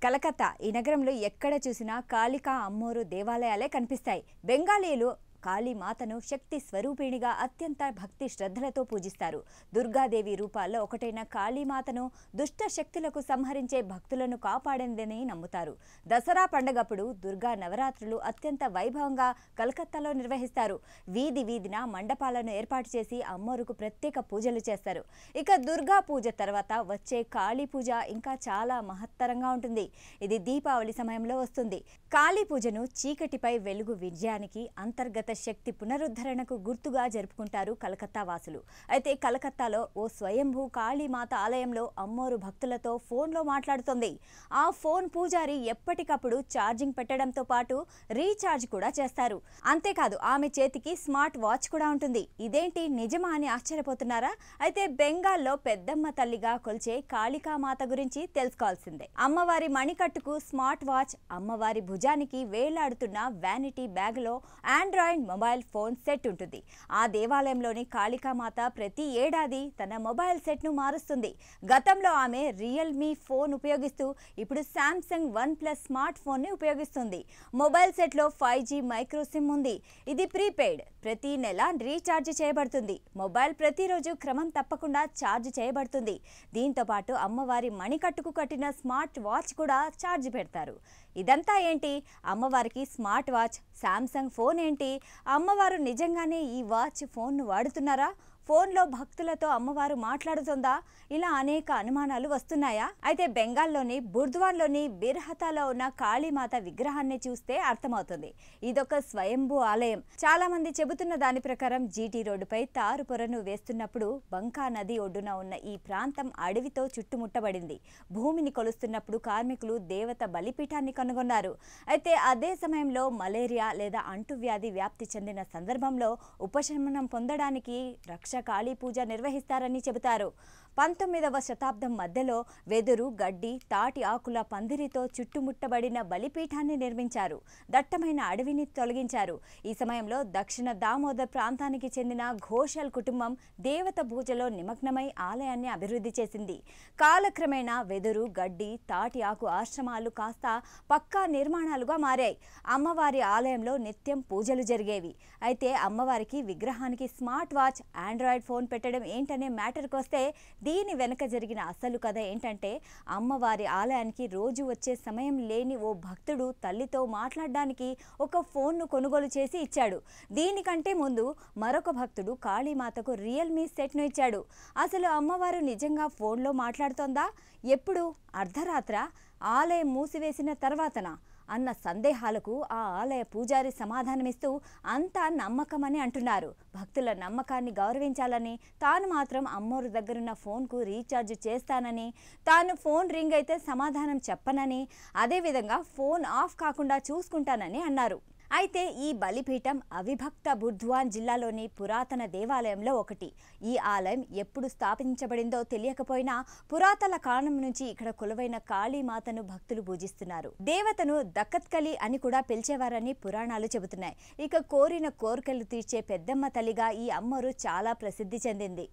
కలకత్తా ఈ నగరంలో ఎక్కడ చూసినా కాళికా అమ్మోరు దేవాలయాలే కనిపిస్తాయి. బెంగాలీలు కాళీమాతను శక్తి స్వరూపిణిగా అత్యంత భక్తి శ్రద్ధలతో పూజిస్తారు. దుర్గాదేవి రూపాల్లో ఒకటైన కాళీమాతను దుష్ట శక్తులకు సంహరించే భక్తులను కాపాడిందని నమ్ముతారు. దసరా పండగప్పుడు దుర్గా నవరాత్రులు అత్యంత వైభవంగా కలకత్తాలో నిర్వహిస్తారు. వీధి వీధిన మండపాలను ఏర్పాటు చేసి అమ్మోరుకు ప్రత్యేక పూజలు చేస్తారు. ఇక దుర్గా పూజ తర్వాత వచ్చే కాళీ పూజ ఇంకా చాలా మహత్తరంగా ఉంటుంది. ఇది దీపావళి సమయంలో వస్తుంది. కాళీ పూజను చీకటిపై వెలుగు విజయానికి, అంతర్గత శక్తి పునరుద్ధరణకు గుర్తుగా జరుపుకుంటారు కలకత్తా వాసులు. అయితే కలకత్తాలో ఓ స్వయంభూ కాళీమాత ఆలయంలో అమ్మోరు భక్తులతో ఫోన్లో మాట్లాడుతోంది. ఆ ఫోన్ పూజారి ఎప్పటికప్పుడు ఛార్జింగ్ పెట్టడంతో పాటు రీఛార్జ్ కూడా చేస్తారు. అంతేకాదు ఆమె చేతికి స్మార్ట్ వాచ్ కూడా ఉంటుంది. ఇదేంటి నిజమా అని ఆశ్చర్యపోతున్నారా? అయితే బెంగాల్లో పెద్దమ్మ తల్లిగా కొలిచే కాళికామాత గురించి తెలుసుకోవాల్సిందే. అమ్మవారి మణికట్టుకు స్మార్ట్ వాచ్, అమ్మవారి భుజానికి వేలాడుతున్న వ్యానిటీ బ్యాగ్లో ఆండ్రాయిడ్ మొబైల్ ఫోన్ సెట్ ఉంటుంది. ఆ దేవాలయంలోని కాళికామాత ప్రతి ఏడాది తన మొబైల్ సెట్ను మారుస్తుంది. గతంలో ఆమె రియల్మీ ఫోన్ ఉపయోగిస్తూ ఇప్పుడు శాంసంగ్ OnePlus స్మార్ట్ ఫోన్ని ఉపయోగిస్తుంది. మొబైల్ సెట్లో 5G మైక్రో సిమ్ ఉంది. ఇది ప్రీపెయిడ్, ప్రతి నెల రీఛార్జ్ చేయబడుతుంది. మొబైల్ ప్రతిరోజు క్రమం తప్పకుండా ఛార్జ్ చేయబడుతుంది. దీంతో పాటు అమ్మవారి మణికట్టుకు కట్టిన స్మార్ట్ వాచ్ కూడా ఛార్జ్ పెడతారు. ఇదంతా ఏంటి? అమ్మవారికి స్మార్ట్ వాచ్, శాంసంగ్ ఫోన్ ఏంటి? అమ్మవారు నిజంగానే ఈ వాచ్, ఫోన్ను వాడుతున్నారా? ఫోన్లో భక్తులతో అమ్మవారు మాట్లాడుతుందా? ఇలా అనేక అనుమానాలు వస్తున్నాయా? అయితే బెంగాల్లోని బుర్ద్వాన్లోని బిర్హతాలో ఉన్న కాళీమాత విగ్రహాన్ని చూస్తే అర్థమవుతుంది. ఇదొక స్వయంభూ ఆలయం. చాలా మంది చెబుతున్న దాని ప్రకారం జీటీ రోడ్డుపై తారు పొరను వేస్తున్నప్పుడు బంకా నది ఒడ్డున ఉన్న ఈ ప్రాంతం అడవితో చుట్టుముట్టబడింది. భూమిని కొలుస్తున్నప్పుడు కార్మికులు దేవత బలిపీఠాన్ని కనుగొన్నారు. అయితే అదే సమయంలో మలేరియా లేదా అంటువ్యాధి వ్యాప్తి చెందిన సందర్భంలో ఉపశమనం పొందడానికి కాళీ పూజ నిర్వహిస్తారని చెబుతారు. 19వ శతాబ్దం మధ్యలో వెదురు, గడ్డి, తాటి ఆకుల పందిరితో చుట్టుముట్టబడిన బలిపీఠాన్ని నిర్మించారు. దట్టమైన అడవిని తొలగించారు. ఈ సమయంలో దక్షిణ దామోదర్ ప్రాంతానికి చెందిన ఘోషల్ కుటుంబం దేవత పూజలో నిమగ్నమై ఆలయాన్ని అభివృద్ధి చేసింది. కాలక్రమేణా వెదురు, గడ్డి, తాటి ఆకు ఆశ్రమాలు కాస్త పక్కా నిర్మాణాలుగా మారాయి. అమ్మవారి ఆలయంలో నిత్యం పూజలు జరిగేవి. అయితే అమ్మవారికి విగ్రహానికి స్మార్ట్ వాచ్, ఆండ్రాయిడ్ ఫోన్ పెట్టడం ఏంటనే మ్యాటర్కి వస్తే దీని వెనక జరిగిన అసలు కథ ఏంటంటే, అమ్మవారి ఆలయానికి రోజు వచ్చే సమయం లేని ఓ భక్తుడు తల్లితో మాట్లాడడానికి ఒక ఫోన్ను కొనుగోలు చేసి ఇచ్చాడు. దీనికంటే ముందు మరొక భక్తుడు కాళీమాతకు రియల్మీ సెట్ను ఇచ్చాడు. అసలు అమ్మవారు నిజంగా ఫోన్లో మాట్లాడుతోందా? ఎప్పుడు? అర్ధరాత్ర? ఆలయం మూసివేసిన తర్వాతనా అన్న సందేహాలకు ఆ ఆలయ పూజారి సమాధానమిస్తూ అంతా నమ్మకమని అంటున్నారు. భక్తుల నమ్మకాన్ని గౌరవించాలని, తాను మాత్రం అమ్మోరు దగ్గరున్న ఫోన్కు రీఛార్జ్ చేస్తానని, తాను ఫోన్ రింగ్ అయితే సమాధానం చెప్పనని, అదేవిధంగా ఫోన్ ఆఫ్ కాకుండా చూసుకుంటానని అన్నారు. అయితే ఈ బలిపీఠం అవిభక్త బుర్ద్వాన్ జిల్లాలోని పురాతన దేవాలయంలో ఒకటి. ఈ ఆలయం ఎప్పుడు స్థాపించబడిందో తెలియకపోయినా పురాతన కాలం నుంచి ఇక్కడ కొలువైన కాళీమాతను భక్తులు పూజిస్తున్నారు. దేవతను దక్కత్కలి అని కూడా పిలిచేవారని పురాణాలు చెబుతున్నాయి. ఇక కోరిన కోరికలు తీర్చే పెద్దమ్మ తల్లిగా ఈ అమ్మోరు చాలా ప్రసిద్ధి చెందింది.